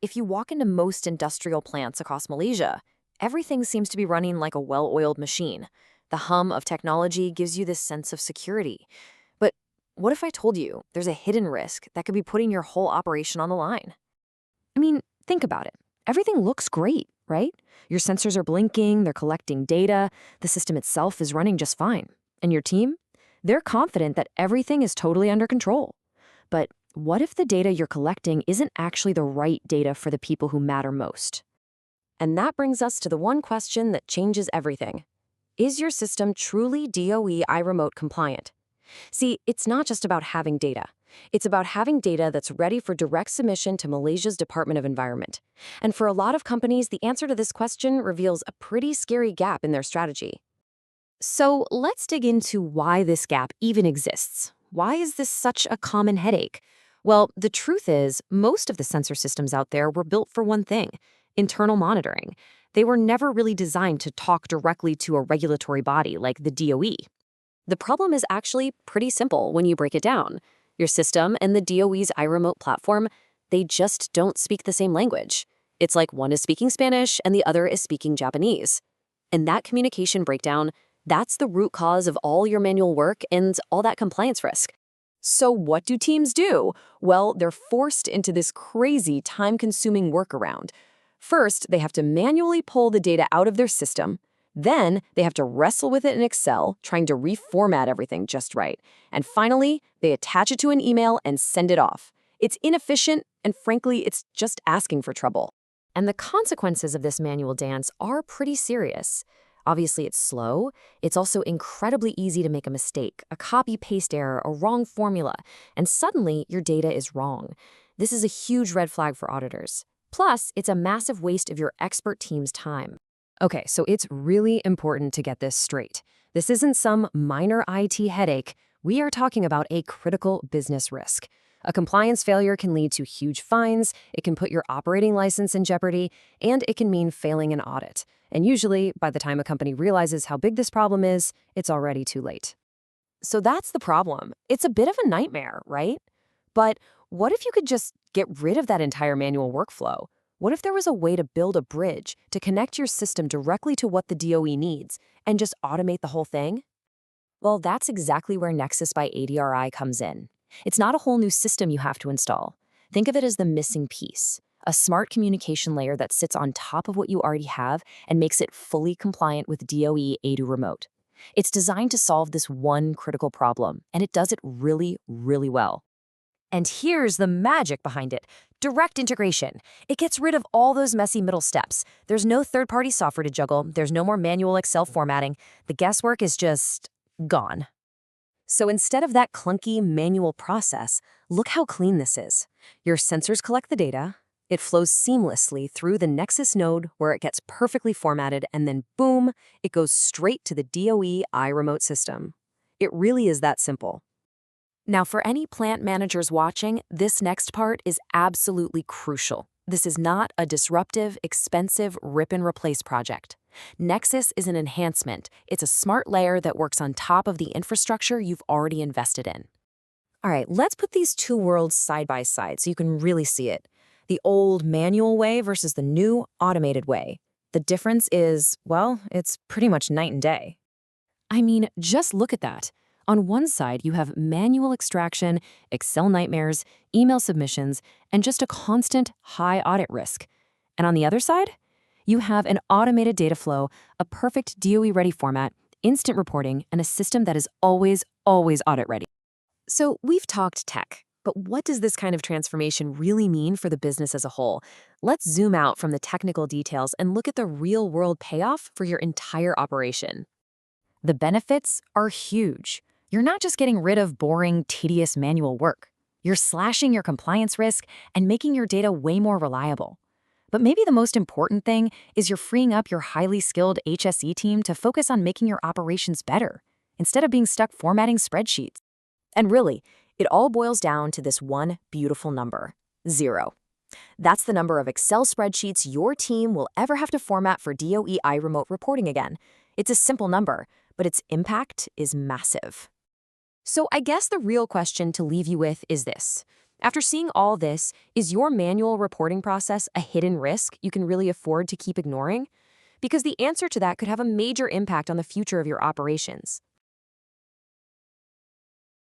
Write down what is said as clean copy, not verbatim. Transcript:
If you walk into most industrial plants across Malaysia, everything seems to be running like a well-oiled machine. The hum of technology gives you this sense of security. But what if I told you there's a hidden risk that could be putting your whole operation on the line? I mean, think about it. Everything looks great, right? Your sensors are blinking, they're collecting data, the system itself is running just fine. And your team? They're confident that everything is totally under control. But what if the data you're collecting isn't actually the right data for the people who matter most? And that brings us to the one question that changes everything. Is your system truly DOE iRemote compliant? See, it's not just about having data. It's about having data that's ready for direct submission to Malaysia's Department of Environment. And for a lot of companies, the answer to this question reveals a pretty scary gap in their strategy. So let's dig into why this gap even exists. Why is this such a common headache? Well, the truth is, most of the sensor systems out there were built for one thing: internal monitoring. They were never really designed to talk directly to a regulatory body like the DOE. The problem is actually pretty simple when you break it down. Your system and the DOE's iRemote platform, they just don't speak the same language. It's like one is speaking Spanish and the other is speaking Japanese. And that communication breakdown, that's the root cause of all your manual work and all that compliance risk. So what do teams do? Well, they're forced into this crazy, time-consuming workaround. First, they have to manually pull the data out of their system. Then, they have to wrestle with it in Excel, trying to reformat everything just right. And finally, they attach it to an email and send it off. It's inefficient, and frankly, it's just asking for trouble. And the consequences of this manual dance are pretty serious. Obviously, it's slow. It's also incredibly easy to make a mistake, a copy-paste error, a wrong formula, and suddenly your data is wrong. This is a huge red flag for auditors. Plus, it's a massive waste of your expert team's time. Okay, so it's really important to get this straight. This isn't some minor IT headache. We are talking about a critical business risk. A compliance failure can lead to huge fines, it can put your operating license in jeopardy, and it can mean failing an audit. And usually, by the time a company realizes how big this problem is, it's already too late. So that's the problem. It's a bit of a nightmare, right? But what if you could just get rid of that entire manual workflow? What if there was a way to build a bridge to connect your system directly to what the DOE needs and just automate the whole thing? Well, that's exactly where Nexus by AdaIR comes in. It's not a whole new system you have to install. Think of it as the missing piece, a smart communication layer that sits on top of what you already have and makes it fully compliant with DOE iRemote. It's designed to solve this one critical problem, and it does it really, really well. And here's the magic behind it: direct integration. It gets rid of all those messy middle steps. There's no third-party software to juggle. There's no more manual Excel formatting. The guesswork is just gone. So instead of that clunky manual process, look how clean this is. Your sensors collect the data. It flows seamlessly through the Nexus node where it gets perfectly formatted, and then boom, it goes straight to the DOE iRemote system. It really is that simple. Now, for any plant managers watching, this next part is absolutely crucial. This is not a disruptive, expensive rip-and-replace project. Nexus is an enhancement. It's a smart layer that works on top of the infrastructure you've already invested in. All right, let's put these two worlds side by side so you can really see it. The old manual way versus the new automated way. The difference is, well, it's pretty much night and day. I mean, just look at that. On one side, you have manual extraction, Excel nightmares, email submissions, and just a constant high audit risk. And on the other side, you have an automated data flow, a perfect DOE-ready format, instant reporting, and a system that is always audit-ready. So we've talked tech, but what does this kind of transformation really mean for the business as a whole? Let's zoom out from the technical details and look at the real-world payoff for your entire operation. The benefits are huge. You're not just getting rid of boring, tedious manual work. You're slashing your compliance risk and making your data way more reliable. But maybe the most important thing is you're freeing up your highly skilled HSE team to focus on making your operations better, instead of being stuck formatting spreadsheets. And really, it all boils down to this one beautiful number: 0. That's the number of Excel spreadsheets your team will ever have to format for DOE iRemote reporting again. It's a simple number, but its impact is massive. So I guess the real question to leave you with is this: After seeing all this, is your manual reporting process a hidden risk you can really afford to keep ignoring? Because the answer to that could have a major impact on the future of your operations.